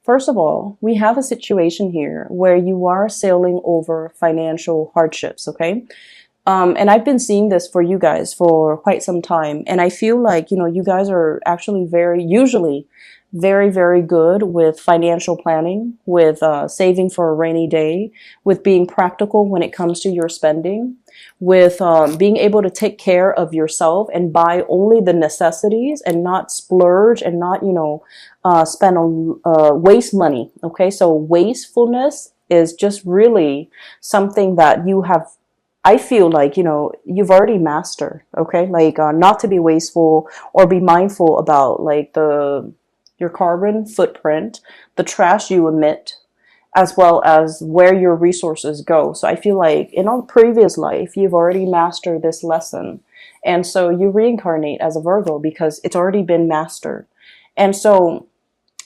First of all, we have a situation here where you are sailing over financial hardships, okay? And I've been seeing this for you guys for quite some time. And I feel like, you guys are actually usually very, very good with financial planning, with saving for a rainy day, with being practical when it comes to your spending, with being able to take care of yourself and buy only the necessities and not splurge and not, spend on waste money. Okay, so wastefulness is just really something that you have, I feel like, you've already mastered, okay? Like, not to be wasteful or be mindful about like your carbon footprint, the trash you emit, as well as where your resources go. So I feel like in a previous life, you've already mastered this lesson. And so you reincarnate as a Virgo because it's already been mastered. And so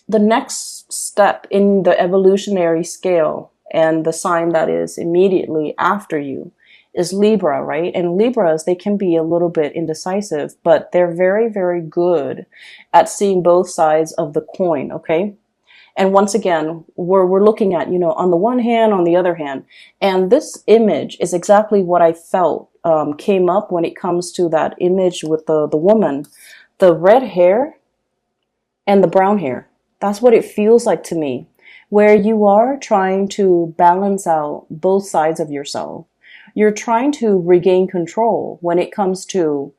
the next step in the evolutionary scale and the sign that is immediately after you is Libra, right? And Libras, they can be a little bit indecisive, but they're very, very good at seeing both sides of the coin, okay? And once again, we're looking at, on the one hand, on the other hand. And this image is exactly what I felt came up when it comes to that image with the woman. The red hair and the brown hair. That's what it feels like to me, where you are trying to balance out both sides of yourself. You're trying to regain control when it comes to,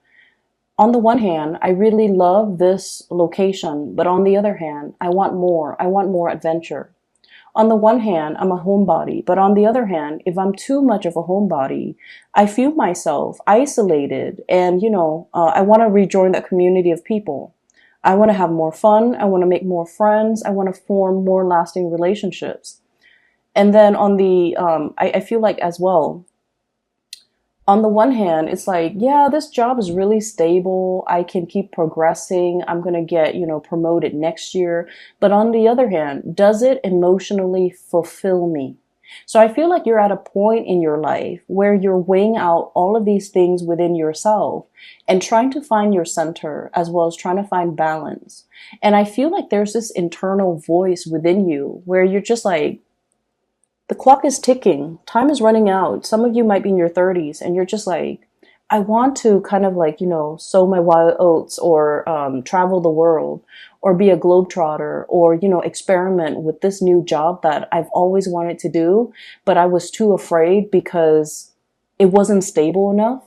on the one hand, I really love this location, but on the other hand, I want more. I want more adventure. On the one hand, I'm a homebody, but on the other hand, if I'm too much of a homebody, I feel myself isolated and, I want to rejoin that community of people. I want to have more fun. I want to make more friends. I want to form more lasting relationships. And then on the, I feel like as well, on the one hand, it's like, yeah, this job is really stable. I can keep progressing. I'm going to get, promoted next year. But on the other hand, does it emotionally fulfill me? So I feel like you're at a point in your life where you're weighing out all of these things within yourself and trying to find your center as well as trying to find balance. And I feel like there's this internal voice within you where you're just like, the clock is ticking. Time is running out. Some of you might be in your 30s and you're just like, I want to kind of like, sow my wild oats or travel the world or be a globetrotter or, experiment with this new job that I've always wanted to do, but I was too afraid because it wasn't stable enough.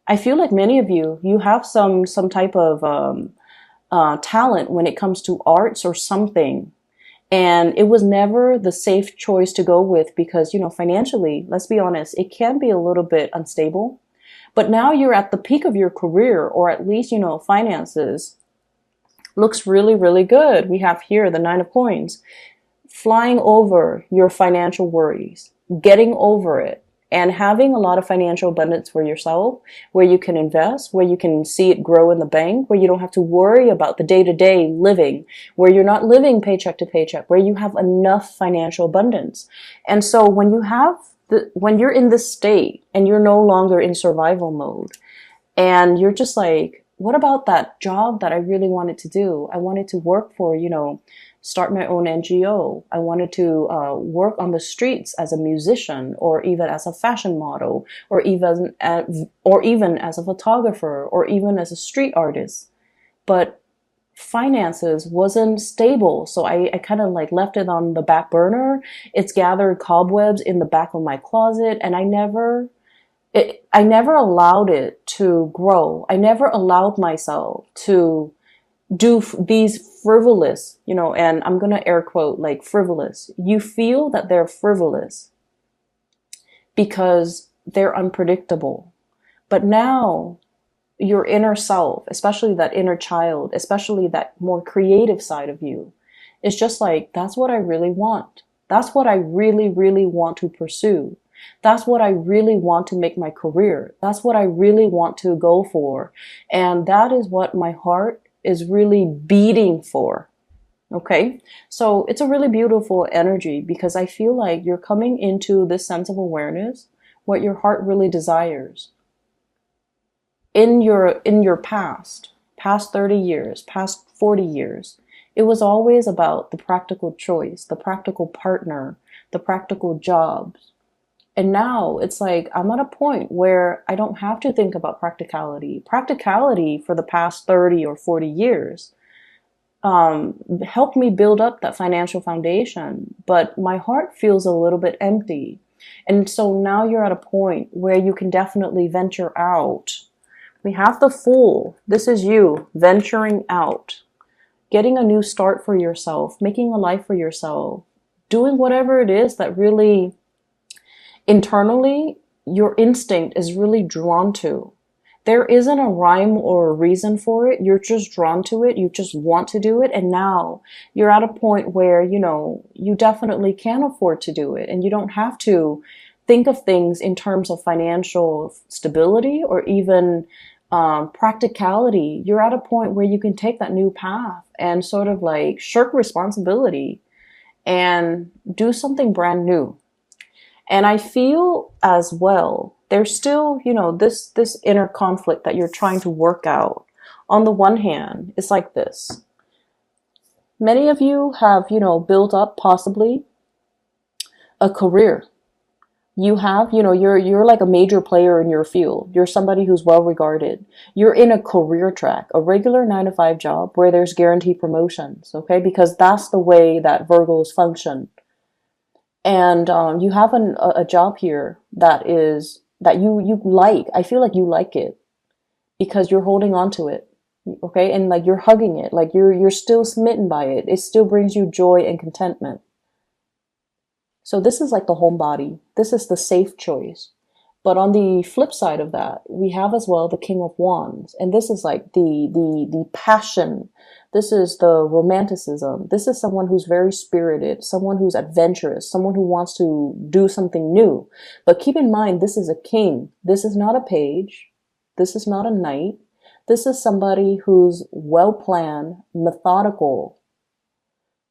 I feel like many of you have some type of talent when it comes to arts or something. And it was never the safe choice to go with because, financially, let's be honest, it can be a little bit unstable. But now you're at the peak of your career, or at least, finances looks really, really good. We have here the Nine of Coins, flying over your financial worries, getting over it, and having a lot of financial abundance for yourself, where you can invest, where you can see it grow in the bank, where you don't have to worry about the day-to-day living, where you're not living paycheck to paycheck, where you have enough financial abundance. And so when you're in this state and you're no longer in survival mode and you're just like, what about that job that I really wanted to do? I wanted to work for, start my own NGO. I wanted to work on the streets as a musician, or even as a fashion model, or even as a photographer, or even as a street artist. But finances wasn't stable, so I kind of like left it on the back burner. It's gathered cobwebs in the back of my closet, and I never allowed it to grow. I never allowed myself to do these frivolous, and I'm going to air quote like frivolous. You feel that they're frivolous because they're unpredictable. But now your inner self, especially that inner child, especially that more creative side of you, is just like, that's what I really want. That's what I really, really want to pursue. That's what I really want to make my career. That's what I really want to go for. And that is what my heart is really beating for. Okay. So it's a really beautiful energy because I feel like you're coming into this sense of awareness, what your heart really desires. In your past 30 years, past 40 years, It was always about the practical choice, the practical partner, the practical jobs. And now it's like I'm at a point where I don't have to think about practicality. Practicality for the past 30 or 40 years helped me build up that financial foundation, but my heart feels a little bit empty. And so now you're at a point where you can definitely venture out. We have the Fool. This is you venturing out, getting a new start for yourself, making a life for yourself, doing whatever it is that really internally your instinct is really drawn to. There isn't a rhyme or a reason for it. You're just drawn to it. You just want to do it. And now you're at a point where, you definitely can afford to do it. And you don't have to think of things in terms of financial stability or even practicality. You're at a point where you can take that new path and sort of like shirk responsibility and do something brand new. And I feel as well, there's still, this inner conflict that you're trying to work out. On the one hand, it's like this. Many of you have, built up possibly a career. You have, you're like a major player in your field. You're somebody who's well regarded. You're in a career track, a regular 9-to-5 job where there's guaranteed promotions, okay? Because that's the way that Virgos function. And you have a job here that you like. I feel like you like it because you're holding on to it, okay? And like you're hugging it, like you're still smitten by it. It still brings you joy and contentment. So this is like the homebody. This is the safe choice. But on the flip side of that, we have as well the King of Wands, and this is like the passion. This is the romanticism. This is someone who's very spirited, someone who's adventurous, someone who wants to do something new. But keep in mind, this is a king. This is not a page. This is not a knight. This is somebody who's well-planned, methodical,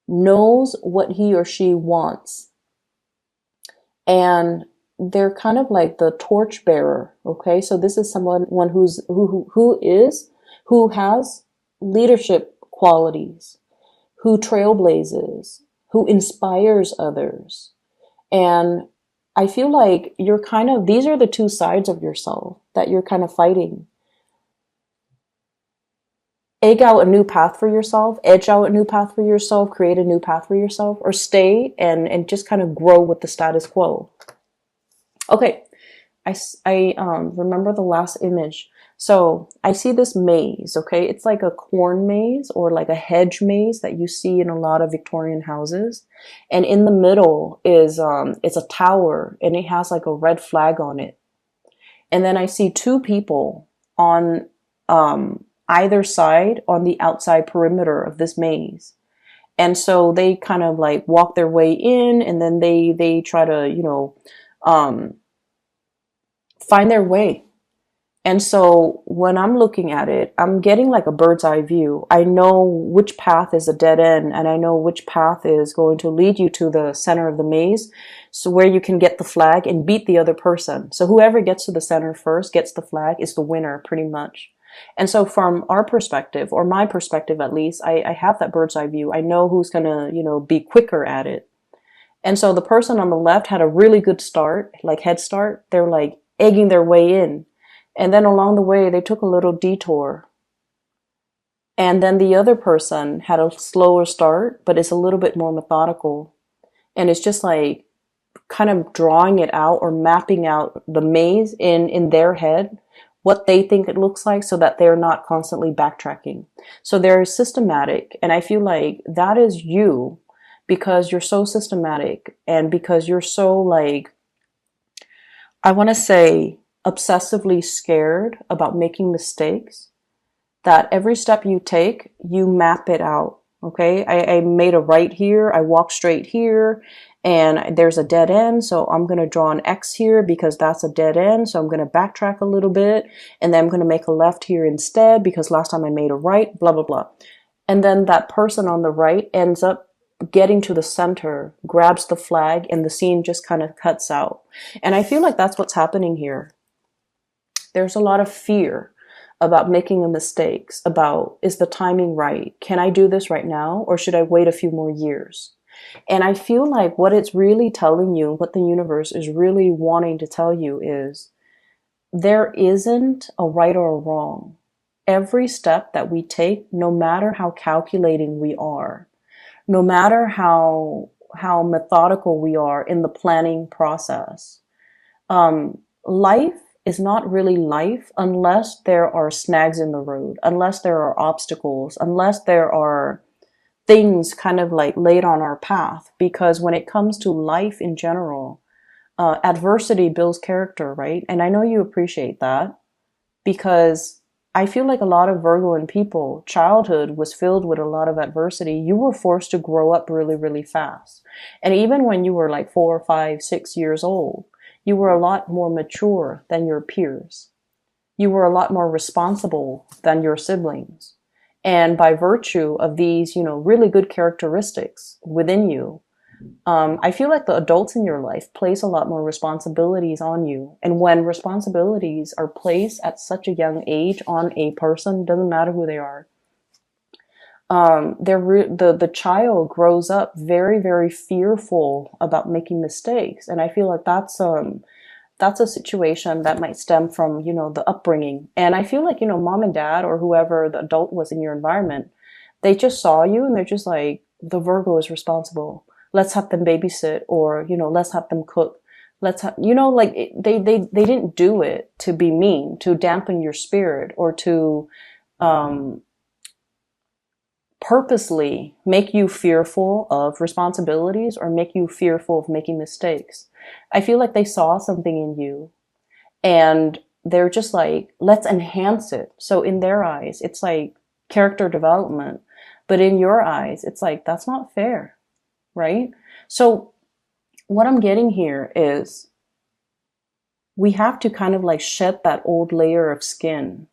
knows what he or she wants. And they're kind of like the torchbearer. Okay. So this is someone who has leadership qualities, who trailblazes, who inspires others. And I feel like these are the two sides of yourself that you're kind of fighting. Egg out a new path for yourself, edge out a new path for yourself, create a new path for yourself, or stay and just kind of grow with the status quo. Okay, I remember the last image. So I see this maze, okay? It's like a corn maze or like a hedge maze that you see in a lot of Victorian houses. And in the middle is, it's a tower and it has like a red flag on it. And then I see two people on, either side on the outside perimeter of this maze. And so they kind of like walk their way in and then they try to, find their way. And so when I'm looking at it, I'm getting like a bird's eye view. I know which path is a dead end and I know which path is going to lead you to the center of the maze. So where you can get the flag and beat the other person. So whoever gets to the center first gets the flag is the winner pretty much. And so from our perspective, or my perspective at least, I have that bird's eye view. I know who's going to, be quicker at it. And so the person on the left had a really good start, like head start. They're like egging their way in. And then along the way, they took a little detour. And then the other person had a slower start, but it's a little bit more methodical. And it's just like kind of drawing it out or mapping out the maze in their head, what they think it looks like so that they're not constantly backtracking. So they're systematic. And I feel like that is you because you're so systematic and because you're so like, I want to say, obsessively scared about making mistakes, that every step you take, you map it out. Okay. I made a right here. I walked straight here and there's a dead end. So I'm going to draw an X here because that's a dead end. So I'm going to backtrack a little bit and then I'm going to make a left here instead because last time I made a right, blah, blah, blah. And then that person on the right ends up getting to the center, grabs the flag, and the scene just kind of cuts out. And I feel like that's what's happening here. There's a lot of fear about making mistakes, about is the timing right? Can I do this right now, or should I wait a few more years? And I feel like what it's really telling you, what the universe is really wanting to tell you is there isn't a right or a wrong. Every step that we take, no matter how calculating we are, no matter how methodical we are in the planning process, life is not really life unless there are snags in the road, unless there are obstacles, unless there are things kind of like laid on our path. Because when it comes to life in general, adversity builds character, right? And I know you appreciate that, because I feel like a lot of Virgoan people, childhood was filled with a lot of adversity. You were forced to grow up really, really fast. And even when you were like 4, 5, 6 years old, you were a lot more mature than your peers. You were a lot more responsible than your siblings. And by virtue of these, really good characteristics within you, I feel like the adults in your life place a lot more responsibilities on you. And when responsibilities are placed at such a young age on a person, doesn't matter who they are, the child grows up very, very fearful about making mistakes. And I feel like that's a situation that might stem from, the upbringing. And I feel like, mom and dad or whoever the adult was in your environment, they just saw you and they're just like, the Virgo is responsible. Let's have them babysit, or, let's have them cook. Let's have, they didn't do it to be mean, to dampen your spirit, or to, purposely make you fearful of responsibilities or make you fearful of making mistakes. I feel like they saw something in you and they're just like, let's enhance it. So in their eyes, it's like character development, but in your eyes, it's like, that's not fair, right? So what I'm getting here is we have to kind of like shed that old layer of skin,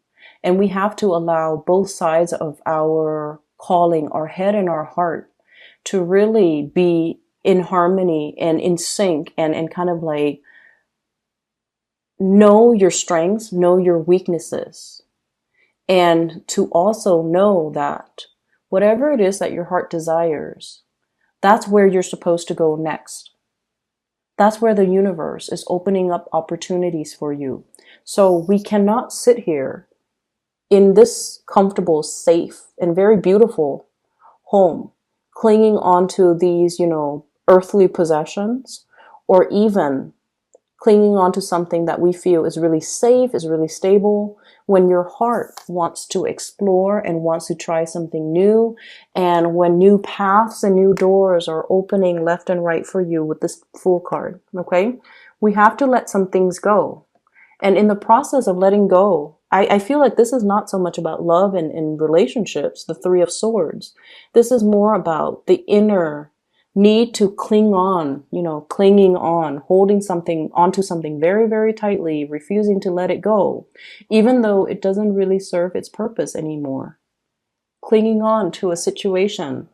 and we have to allow both sides of our calling, our head and our heart, to really be in harmony and in sync, and kind of like know your strengths, know your weaknesses, and to also know that whatever it is that your heart desires, that's where you're supposed to go next. That's where the universe is opening up opportunities for you. So we cannot sit here in this comfortable, safe, and very beautiful home, clinging onto these, earthly possessions, or even clinging onto something that we feel is really safe, is really stable, when your heart wants to explore and wants to try something new, and when new paths and new doors are opening left and right for you with this Fool card, okay? We have to let some things go. And in the process of letting go, I feel like this is not so much about love and relationships, the Three of Swords. This is more about the inner need to cling on, clinging on, holding something onto something very, very tightly, refusing to let it go, even though it doesn't really serve its purpose anymore. Clinging on to a situation,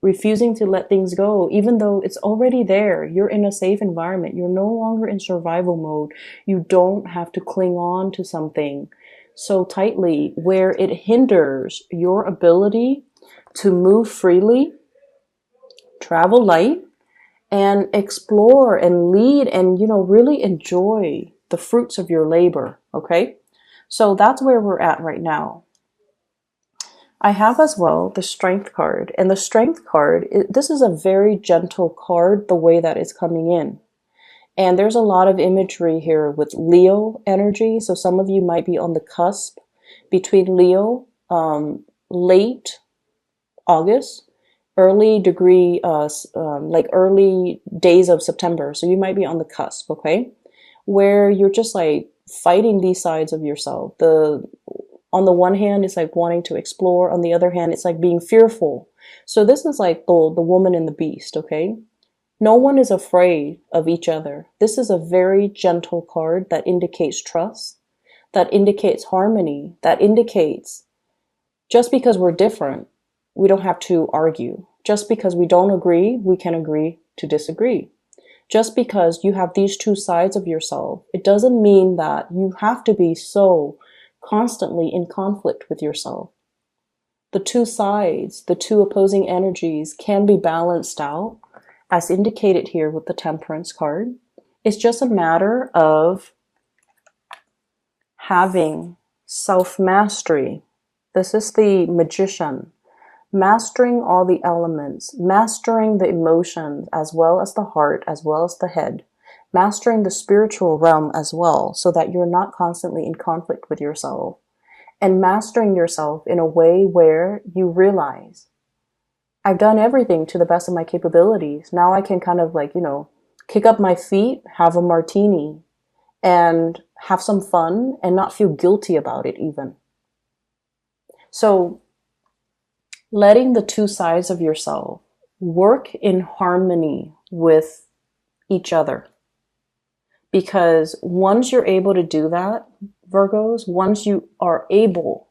refusing to let things go, even though it's already there. You're in a safe environment. You're no longer in survival mode. You don't have to cling on to something so tightly where it hinders your ability to move freely, travel light, and explore and lead and, really enjoy the fruits of your labor. Okay. So that's where we're at right now. I have as well the Strength card, and the Strength card, this is a very gentle card, the way that it's coming in. And there's a lot of imagery here with Leo energy. So some of you might be on the cusp between Leo, late August, early days of September. So you might be on the cusp, okay? Where you're just like fighting these sides of yourself. On the one hand, it's like wanting to explore. On the other hand, it's like being fearful. So this is like the woman and the beast, okay? No one is afraid of each other. This is a very gentle card that indicates trust, that indicates harmony, that indicates just because we're different, we don't have to argue. Just because we don't agree, we can agree to disagree. Just because you have these two sides of yourself, it doesn't mean that you have to be so constantly in conflict with yourself. The two sides, the two opposing energies can be balanced out, as indicated here with the Temperance card. It's just a matter of having self-mastery. This is the Magician. Mastering all the elements, mastering the emotions as well as the heart, as well as the head, mastering the spiritual realm as well, so that you're not constantly in conflict with yourself, and mastering yourself in a way where you realize, I've done everything to the best of my capabilities. Now I can kind of like, kick up my feet, have a martini, and have some fun and not feel guilty about it even. So letting the two sides of yourself work in harmony with each other. Because once you're able to do that, Virgos, once you are able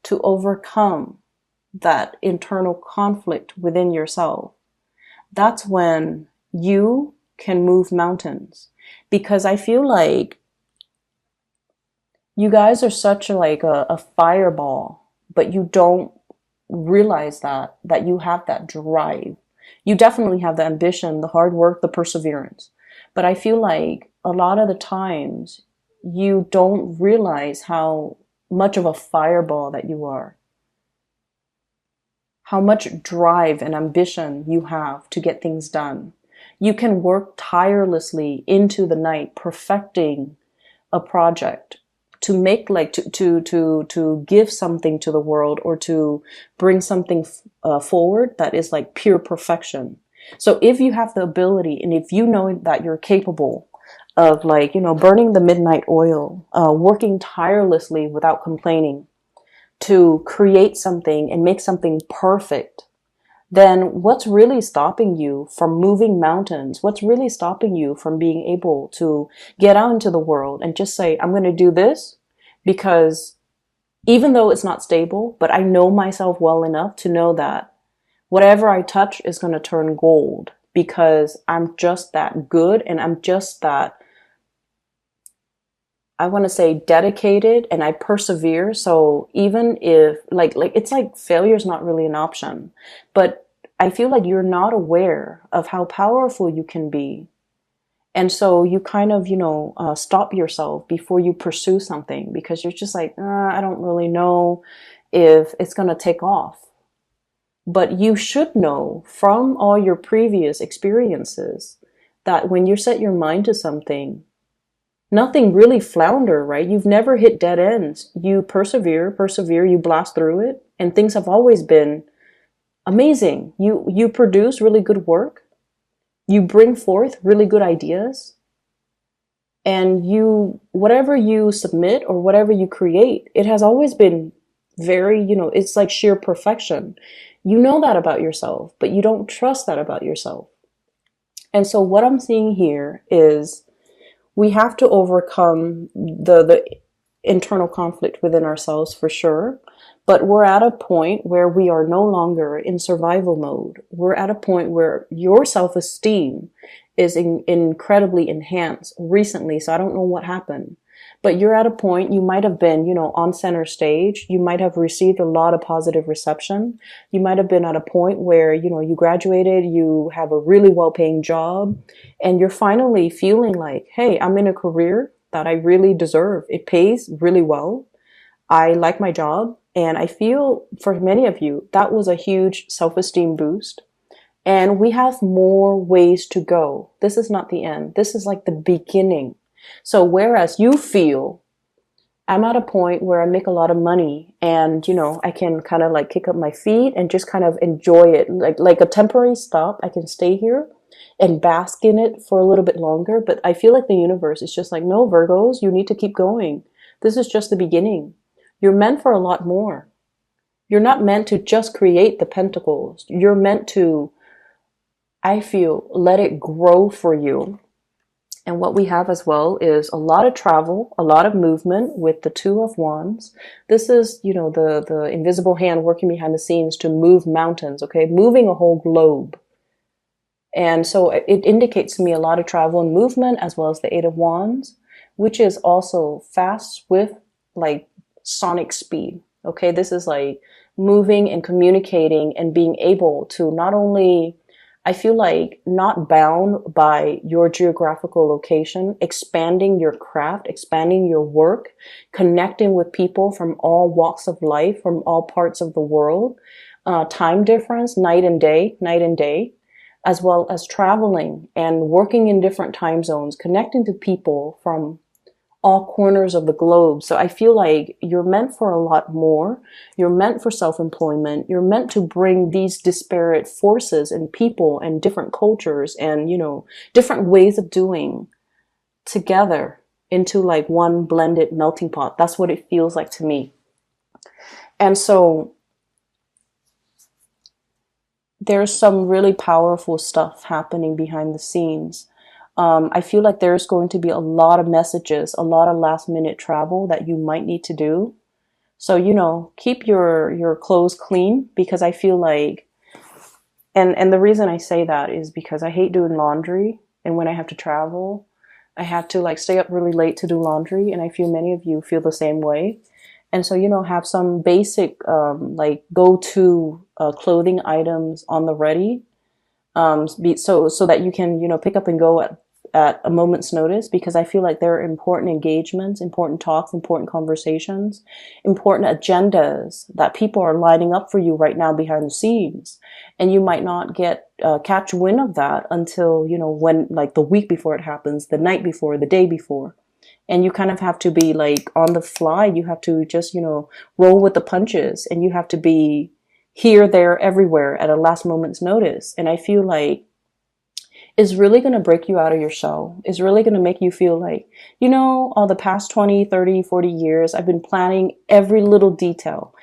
to overcome that internal conflict within yourself, that's when you can move mountains. Because I feel like you guys are such like a fireball, but you don't realize that you have that drive. You definitely have the ambition, the hard work, the perseverance. But I feel like a lot of the times you don't realize how much of a fireball that you are. How much drive and ambition you have to get things done. You can work tirelessly into the night perfecting a project, to make like to give something to the world, or to bring something forward that is like pure perfection. So if you have the ability, and if you know that you're capable of like, burning the midnight oil, working tirelessly without complaining to create something and make something perfect, then what's really stopping you from moving mountains? What's really stopping you from being able to get out into the world and just say, I'm going to do this because even though it's not stable, but I know myself well enough to know that whatever I touch is going to turn gold, because I'm just that good, and I'm just that, I want to say, dedicated, and I persevere. So even if like it's like failure is not really an option, but I feel like you're not aware of how powerful you can be. And so you kind of, stop yourself before you pursue something, because you're just like, I don't really know if it's going to take off. But you should know from all your previous experiences that when you set your mind to something, nothing really flounder, right? You've never hit dead ends. You persevere, you blast through it, and things have always been amazing. You produce really good work. You bring forth really good ideas, and whatever you submit or whatever you create, it has always been very, it's like sheer perfection. You know that about yourself, but you don't trust that about yourself. And so what I'm seeing here is we have to overcome the internal conflict within ourselves for sure. But we're at a point where we are no longer in survival mode. We're at a point where your self-esteem is incredibly enhanced recently. So I don't know what happened, but you're at a point, you might have been, on center stage. You might have received a lot of positive reception. You might have been at a point where, you graduated, you have a really well-paying job, and you're finally feeling like, hey, I'm in a career that I really deserve. It pays really well. I like my job. And I feel for many of you, that was a huge self-esteem boost. And we have more ways to go. This is not the end. This is like the beginning. So whereas you feel, I'm at a point where I make a lot of money and, I can kind of like kick up my feet and just kind of enjoy it. Like a temporary stop. I can stay here and bask in it for a little bit longer. But I feel like the universe is just like, no, Virgos, you need to keep going. This is just the beginning. You're meant for a lot more. You're not meant to just create the pentacles. You're meant to, I feel, let it grow for you. And what we have as well is a lot of travel, a lot of movement with the Two of Wands. This is, the invisible hand working behind the scenes to move mountains, okay? Moving a whole globe. And so it indicates to me a lot of travel and movement, as well as the Eight of Wands, which is also fast, swift, like sonic speed. Okay, this is like moving and communicating and being able to not only, I feel like, not bound by your geographical location, expanding your craft, expanding your work, connecting with people from all walks of life, from all parts of the world, time difference, night and day, as well as traveling and working in different time zones, connecting to people from all corners of the globe. So I feel like you're meant for a lot more. You're meant for self-employment. You're meant to bring these disparate forces and people and different cultures and, you know, different ways of doing together into like one blended melting pot. That's what it feels like to me. And so there's some really powerful stuff happening behind the scenes. I feel like there's going to be a lot of messages, a lot of last minute travel that you might need to do. So, you know, keep your clothes clean, because I feel like, and the reason I say that is because I hate doing laundry. And when I have to travel, I have to like stay up really late to do laundry. And I feel many of you feel the same way. And so, you know, have some basic, like go-to clothing items on the ready. So that you can, you know, pick up and go at a moment's notice, because I feel like there are important engagements, important talks, important conversations, important agendas that people are lining up for you right now behind the scenes. And you might not get, catch wind of that until, you know, when, like the week before it happens, the night before, the day before. And you kind of have to be like on the fly. You have to just, you know, roll with the punches, and you have to be here, there, everywhere at a last moment's notice. And I feel like it's really going to break you out of your shell. It's really going to make you feel like, you know, all the past 20, 30, 40 years, I've been planning every little detail.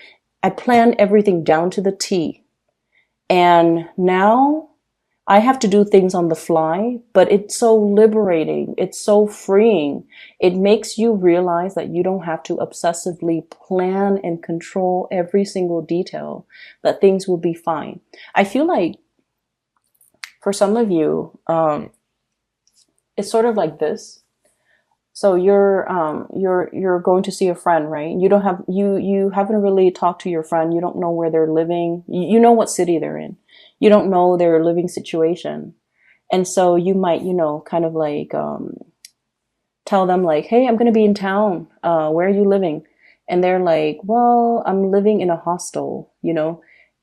I planned everything down to the T. And now I have to do things on the fly, but it's so liberating. It's so freeing. It makes you realize that you don't have to obsessively plan and control every single detail, that things will be fine. I feel like for some of you, it's sort of like this. So you're going to see a friend, right? You haven't really talked to your friend. You don't know where they're living. You know what city they're in. You don't know their living situation. And so you might, you know, kind of like, tell them like, hey, I'm going to be in town. Where are you living? And they're like, well, I'm living in a hostel, you know?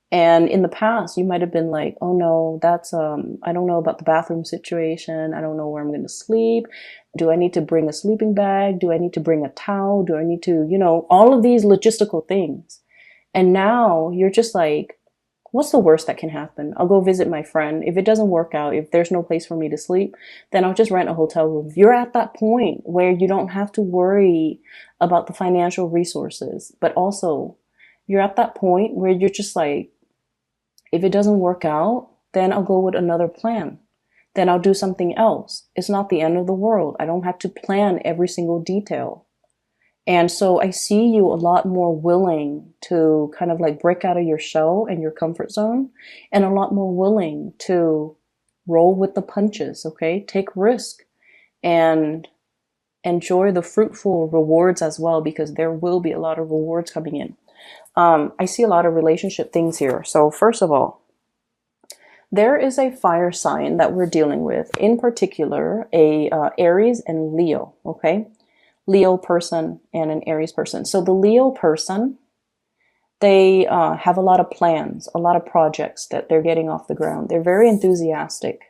And in the past, you might have been like, oh no, that's, I don't know about the bathroom situation. I don't know where I'm going to sleep. Do I need to bring a sleeping bag? Do I need to bring a towel? Do I need to, you know, all of these logistical things. And now you're just like, what's the worst that can happen? I'll go visit my friend. If it doesn't work out, if there's no place for me to sleep, then I'll just rent a hotel room. You're at that point where you don't have to worry about the financial resources, but also you're at that point where you're just like, if it doesn't work out, then I'll go with another plan. Then I'll do something else. It's not the end of the world. I don't have to plan every single detail. And so I see you a lot more willing to kind of like break out of your shell and your comfort zone, and a lot more willing to roll with the punches, okay? Take risk and enjoy the fruitful rewards as well, because there will be a lot of rewards coming in. I see a lot of relationship things here. So first of all, there is a fire sign that we're dealing with, in particular, a Aries and Leo, okay? Leo person and an Aries person. So the Leo person, they have a lot of plans, a lot of projects that they're getting off the ground. They're very enthusiastic.